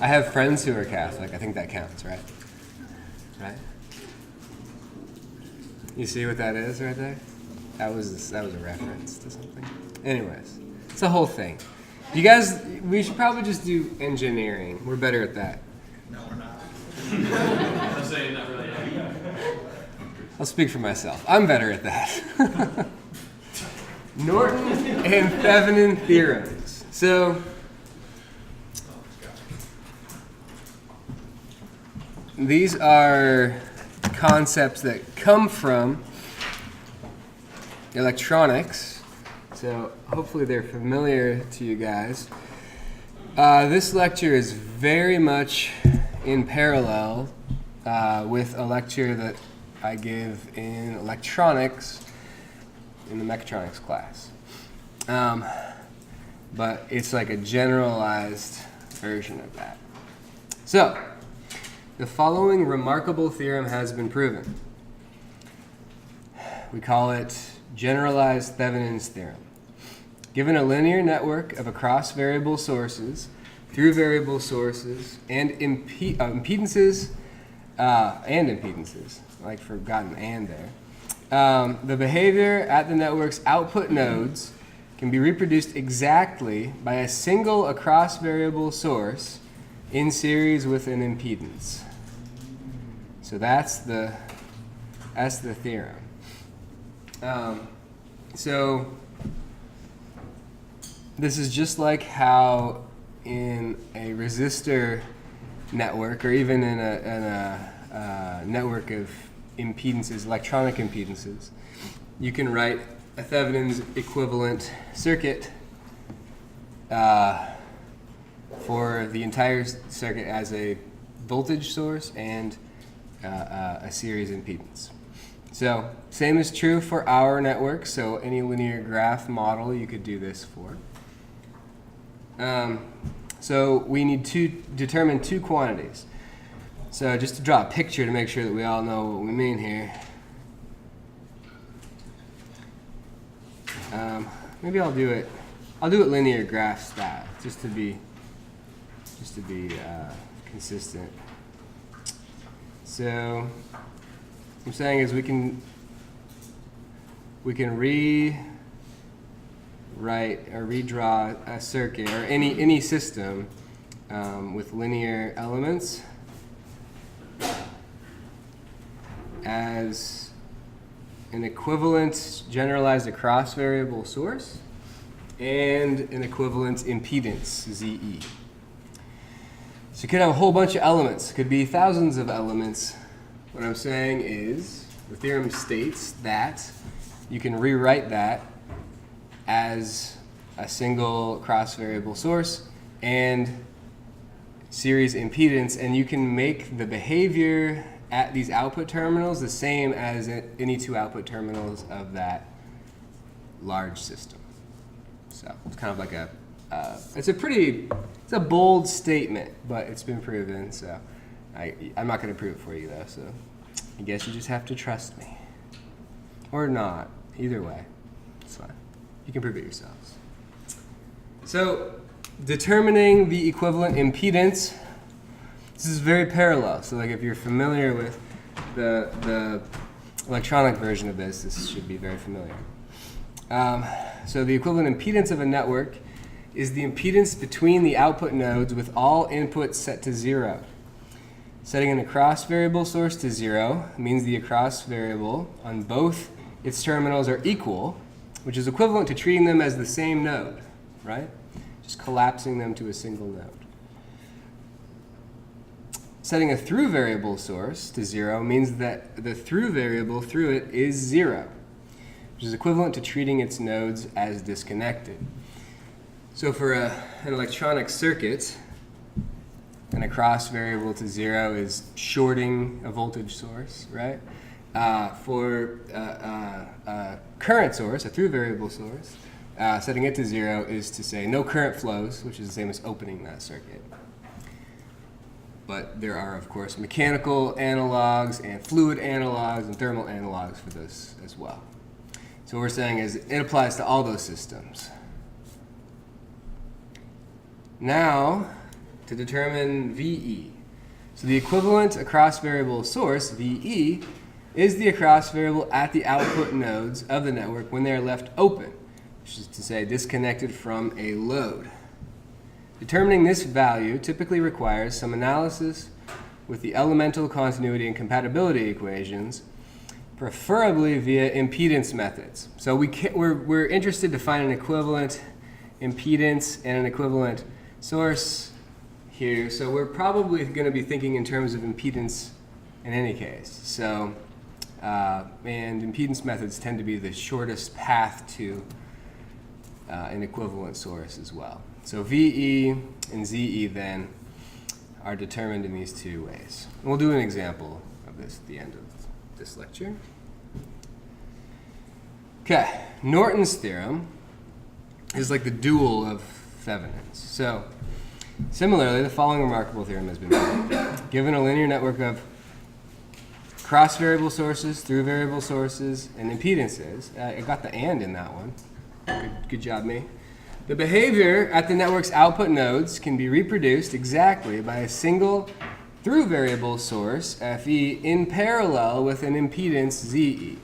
I have friends who are Catholic. I think that counts, right? Right? You see what that is right there? That was a reference to something. Anyways, it's a whole thing. You guys, we should probably just do engineering. We're better at that. No, we're not. I'm saying not really. I'll speak for myself. I'm better at that. Norton and Thevenin theorems. So, these are concepts that come from electronics. So, hopefully they're familiar to you guys. This lecture is very much in parallel with a lecture that I give in electronics in the mechatronics class. But it's like a generalized version of that. So, the following remarkable theorem has been proven. We call it generalized Thevenin's theorem. Given a linear network of across variable sources, through variable sources, and impedances, like forgotten and there, the behavior at the network's output nodes can be reproduced exactly by a single across variable source in series with an impedance. So that's the theorem. So this is just like how in a resistor network, or even in a network of impedances, electronic impedances, you can write a Thevenin's equivalent circuit for the entire circuit as a voltage source and a series impedance. So same is true for our network, so any linear graph model you could do this for. So we need to determine two quantities. So just to draw a picture to make sure that we all know what we mean here. Maybe I'll do it linear graph style, just to be consistent. So what I'm saying is we can rewrite or redraw a circuit or any system with linear elements as an equivalent generalized across variable source and an equivalent impedance, ZE. So you could have a whole bunch of elements. It could be thousands of elements. What I'm saying is the theorem states that you can rewrite that as a single cross variable source and series impedance, and you can make the behavior at these output terminals the same as any two output terminals of that large system. So it's kind of like it's a bold statement, but it's been proven, so I'm not going to prove it for you though, so I guess you just have to trust me. Or not, either way, it's fine. You can prove it yourselves. So determining the equivalent impedance, this is very parallel. So like if you're familiar with the electronic version of this should be very familiar. So the equivalent impedance of a network is the impedance between the output nodes with all inputs set to 0. Setting an across variable source to 0 means the across variable on both its terminals are equal, which is equivalent to treating them as the same node, right? Just collapsing them to a single node. Setting a through variable source to 0 means that the through variable through it is 0, which is equivalent to treating its nodes as disconnected. So for an electronic circuit, an across variable to 0 is shorting a voltage source, right? For a current source, a through variable source, setting it to 0 is to say no current flows, which is the same as opening that circuit. But there are, of course, mechanical analogs and fluid analogs and thermal analogs for this as well. So what we're saying is it applies to all those systems. Now, to determine VE. So the equivalent across variable source, VE, is the across variable at the output nodes of the network when they are left open, which is to say disconnected from a load. Determining this value typically requires some analysis with the elemental continuity and compatibility equations, preferably via impedance methods. So we're interested to find an equivalent impedance and an equivalent source here. So we're probably going to be thinking in terms of impedance in any case. So, and impedance methods tend to be the shortest path to an equivalent source as well. So VE and ZE then are determined in these two ways. And we'll do an example of this at the end of this lecture. Okay, Norton's theorem is like the dual of Thevenin's. So similarly, the following remarkable theorem has been made. Given a linear network of cross-variable sources, through-variable sources, and impedances, I got the and in that one. Good job, me. The behavior at the network's output nodes can be reproduced exactly by a single through-variable source, FE, in parallel with an impedance, ZE.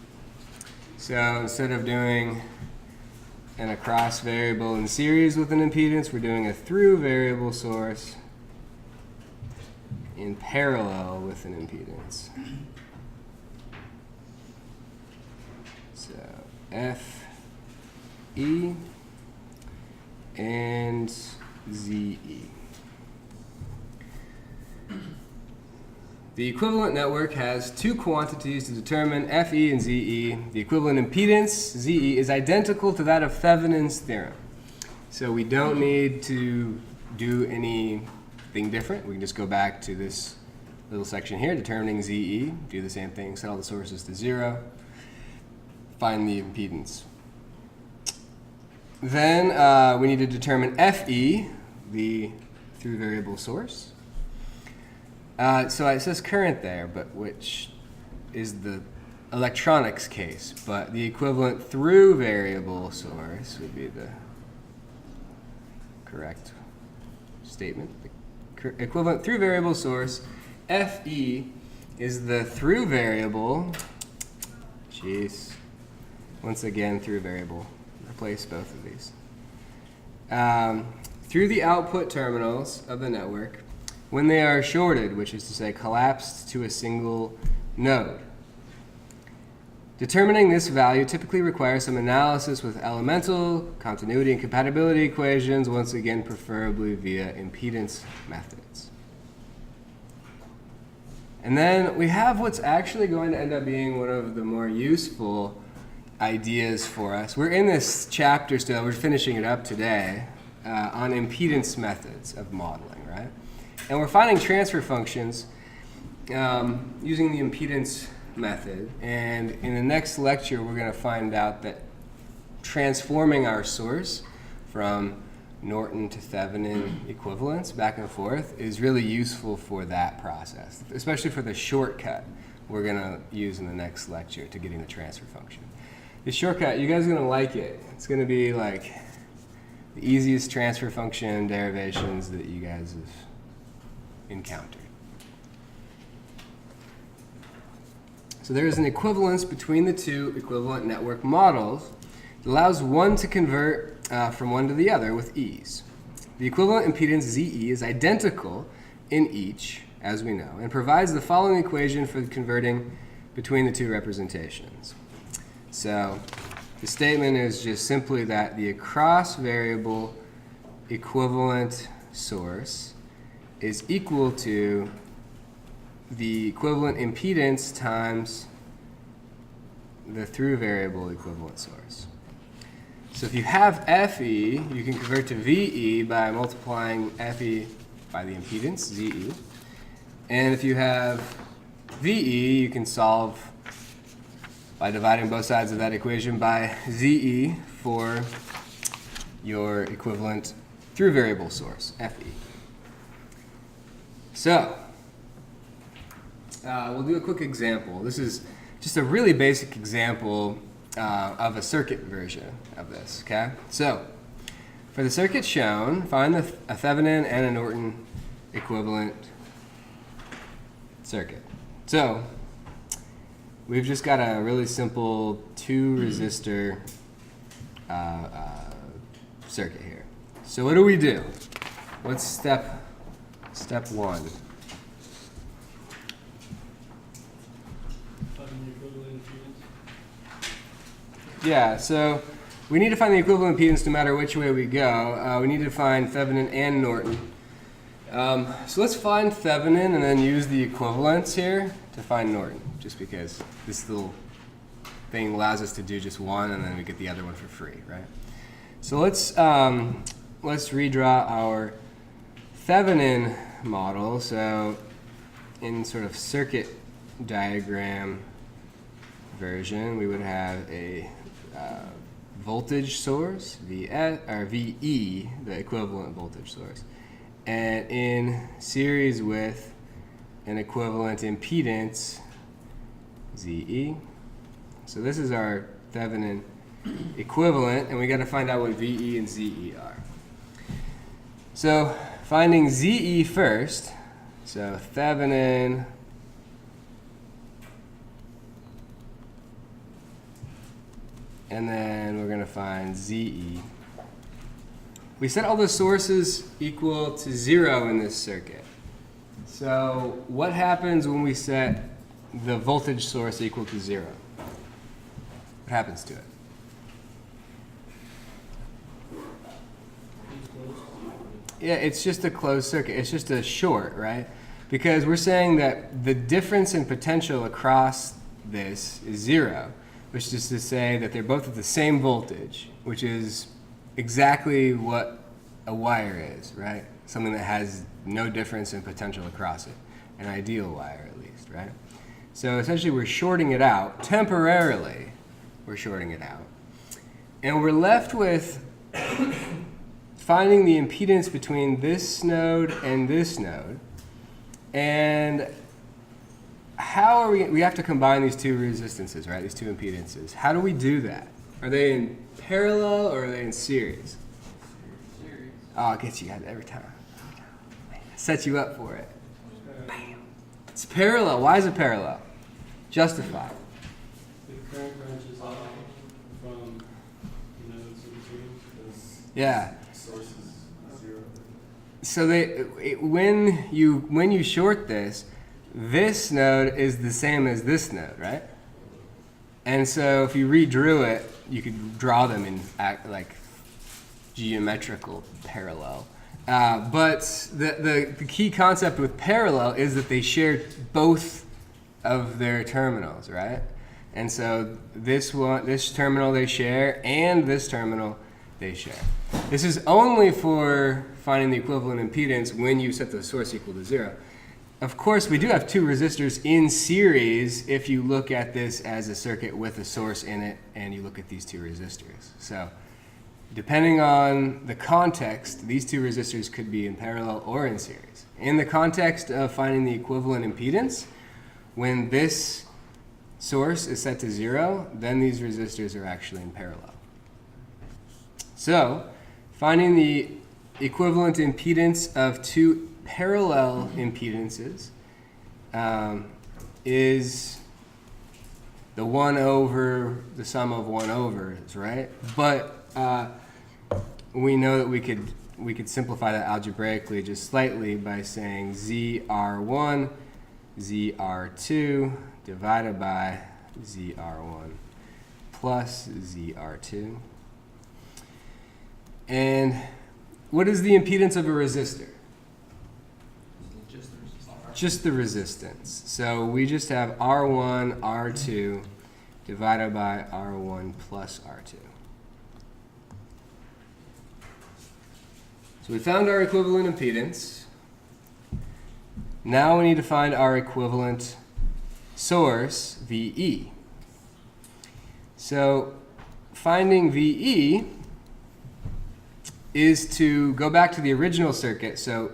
So instead of doing an across variable in series with an impedance, we're doing a through-variable source in parallel with an impedance. So FE and ZE. The equivalent network has two quantities to determine FE and ZE. The equivalent impedance, ZE, is identical to that of Thevenin's theorem. So we don't need to do anything different. We can just go back to this little section here, determining ZE, do the same thing, set all the sources to 0, find the impedance. Then we need to determine FE, the through variable source. So it says current there, but which is the electronics case. But the equivalent through variable source would be the correct statement. The equivalent through variable source, FE, is the through variable. Jeez. Once again, through variable. Replace both of these. Through the output terminals of the network when they are shorted, which is to say collapsed to a single node. Determining this value typically requires some analysis with elemental, continuity, and compatibility equations, once again preferably via impedance methods. And then we have what's actually going to end up being one of the more useful ideas for us. We're in this chapter still, we're finishing it up today, on impedance methods of modeling, right? And we're finding transfer functions using the impedance method. And in the next lecture, we're going to find out that transforming our source from Norton to Thevenin equivalence back and forth is really useful for that process, especially for the shortcut we're going to use in the next lecture to getting the transfer function. The shortcut, you guys are going to like it. It's going to be like the easiest transfer function derivations that you guys have encountered. So there is an equivalence between the two equivalent network models that allows one to convert from one to the other with ease. The equivalent impedance ZE is identical in each, as we know, and provides the following equation for converting between the two representations. So the statement is just simply that the across variable equivalent source is equal to the equivalent impedance times the through variable equivalent source. So if you have FE, you can convert to VE by multiplying FE by the impedance, ZE. And if you have VE, you can solve by dividing both sides of that equation by ZE for your equivalent through variable source, FE. So, we'll do a quick example. This is just a really basic example of a circuit version of this, okay? So, for the circuit shown, find a Thevenin and a Norton equivalent circuit. So we've just got a really simple 2 resistor circuit here. So what do we do? What's step 1? Yeah, so we need to find the equivalent impedance no matter which way we go. We need to find Thevenin and Norton. So let's find Thevenin and then use the equivalents here to find Norton, just because this little thing allows us to do just one and then we get the other one for free, right? So let's redraw our Thevenin model. So in sort of circuit diagram version, we would have a voltage source, VE, the equivalent voltage source, and in series with an equivalent impedance, ZE. So this is our Thevenin equivalent, and we got to find out what VE and ZE are. So finding ZE first, so Thevenin and then we're going to find ZE. We set all the sources equal to 0 in this circuit. So what happens when we set the voltage source equal to 0? What happens to it? Yeah, it's just a closed circuit. It's just a short, right? Because we're saying that the difference in potential across this is 0. Which is to say that they're both at the same voltage, which is exactly what a wire is, right? Something that has no difference in potential across it, an ideal wire at least, right? So essentially we're shorting it out, temporarily we're shorting it out. And we're left with finding the impedance between this node and this node. And how are we have to combine these 2 resistances, right? These 2 impedances. How do we do that? Are they in parallel or are they in series? Series. Oh, it gets you every time. Sets you up for it. Bam. It's parallel. Why is it parallel? Justify. The current branches off from nodes in between. Yeah. Sources 0. So when you short this node is the same as this node, right? And so if you redrew it, you could draw them in like geometrical parallel. But the key concept with parallel is that they share both of their terminals, right? And so this terminal they share and this terminal they share. This is only for finding the equivalent impedance when you set the source equal to 0. Of course, we do have 2 resistors in series if you look at this as a circuit with a source in it and you look at these 2 resistors. So depending on the context, these 2 resistors could be in parallel or in series. In the context of finding the equivalent impedance, when this source is set to 0, then these resistors are actually in parallel. So finding the equivalent impedance of 2 parallel impedances is the 1 over the sum of 1 overs, right? But we know that we could simplify that algebraically just slightly by saying ZR1, ZR2 divided by ZR1 plus ZR2. And what is the impedance of a resistor? Just the resistance. So we just have R1, R2 divided by R1 plus R2. So we found our equivalent impedance. Now we need to find our equivalent source, VE. So finding VE is to go back to the original circuit. So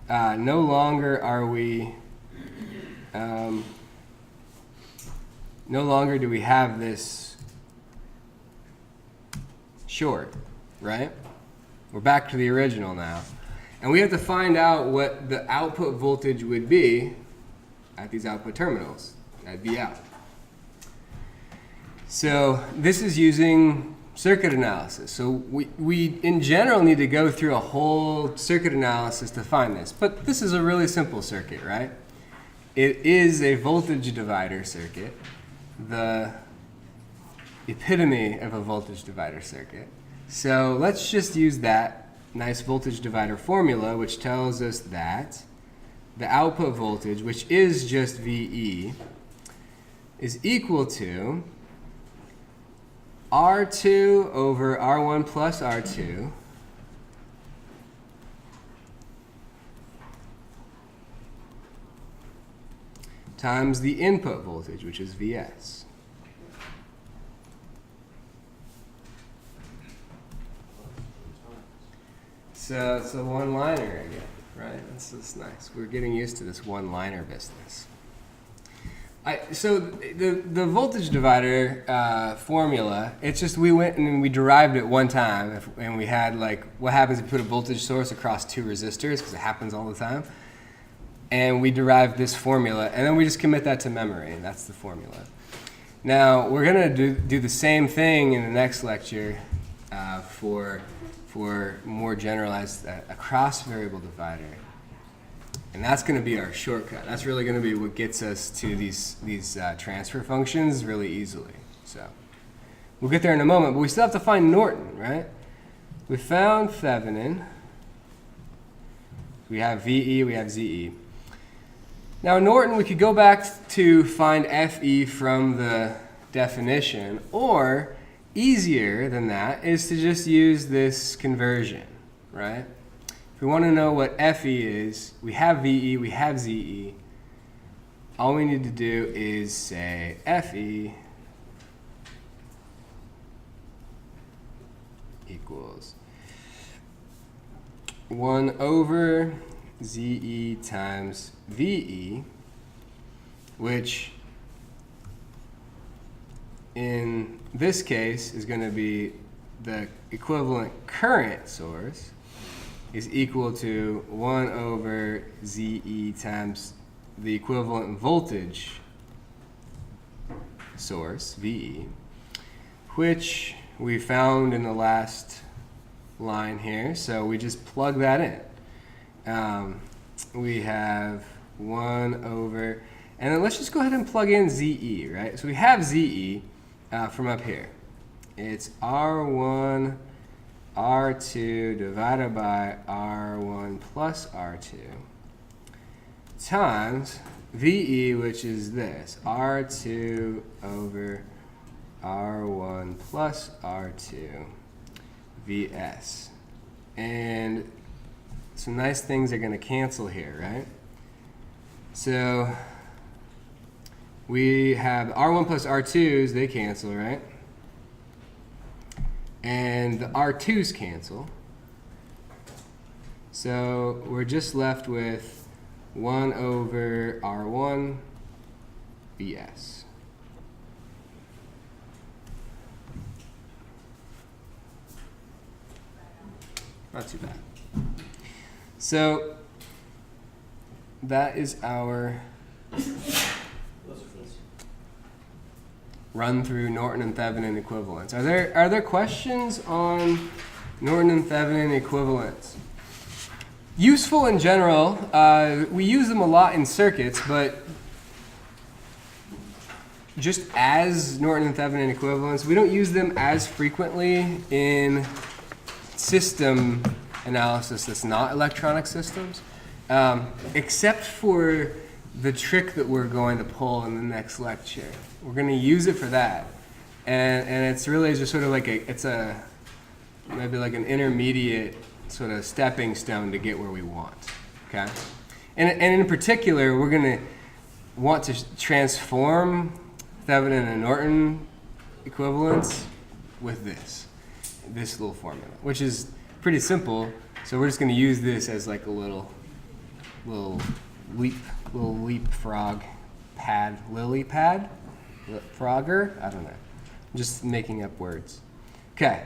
no longer are we, no longer do we have this short, right? We're back to the original now. And we have to find out what the output voltage would be at these output terminals, at V out. So this is using circuit analysis. So we in general need to go through a whole circuit analysis to find this. But this is a really simple circuit, right? It is a voltage divider circuit, the epitome of a voltage divider circuit. So let's just use that nice voltage divider formula, which tells us that the output voltage, which is just VE, is equal to R2 over R1 plus R2 times the input voltage, which is Vs. So it's a one-liner again, right? This is nice. We're getting used to this one-liner business. So the voltage divider formula, it's just we went and we derived it one time, and we had like, what happens if you put a voltage source across two resistors, because it happens all the time. And we derived this formula, and then we just commit that to memory, and that's the formula. Now, we're going to do the same thing in the next lecture for more generalized a cross-variable divider. And that's going to be our shortcut. That's really going to be what gets us to these transfer functions really easily. So we'll get there in a moment, but we still have to find Norton, right? We found Thevenin. We have VE, we have ZE. Now Norton, we could go back to find FE from the definition, or easier than that is to just use this conversion, right? If we want to know what FE is, we have VE, we have ZE. All we need to do is say FE equals 1 over ZE times VE, which in this case is going to be the equivalent current source is equal to 1 over ZE times the equivalent voltage source, VE, which we found in the last line here. So we just plug that in. We have 1 over, and then let's just go ahead and plug in ZE, right? So we have ZE from up here. It's R1 R2 divided by R1 plus R2 times VE, which is this, R2 over R1 plus R2 Vs. And some nice things are going to cancel here, right? So we have R1 plus R2s, they cancel, right? And the R2s cancel. So we're just left with 1 over R1 Vs. Not too bad. So that is our run through Norton and Thevenin equivalents. Are there questions on Norton and Thevenin equivalents? Useful in general. We use them a lot in circuits, but just as Norton and Thevenin equivalents, we don't use them as frequently in system analysis that's not electronic systems, except for the trick that we're going to pull in the next lecture. We're going to use it for that, and it's really just sort of like maybe like an intermediate sort of stepping stone to get where we want. Okay, and in particular, we're going to want to transform Thevenin and Norton equivalents with this little formula, which is pretty simple. So we're just going to use this as like a little leapfrog pad, lily pad, frogger. I don't know. I'm just making up words. Okay.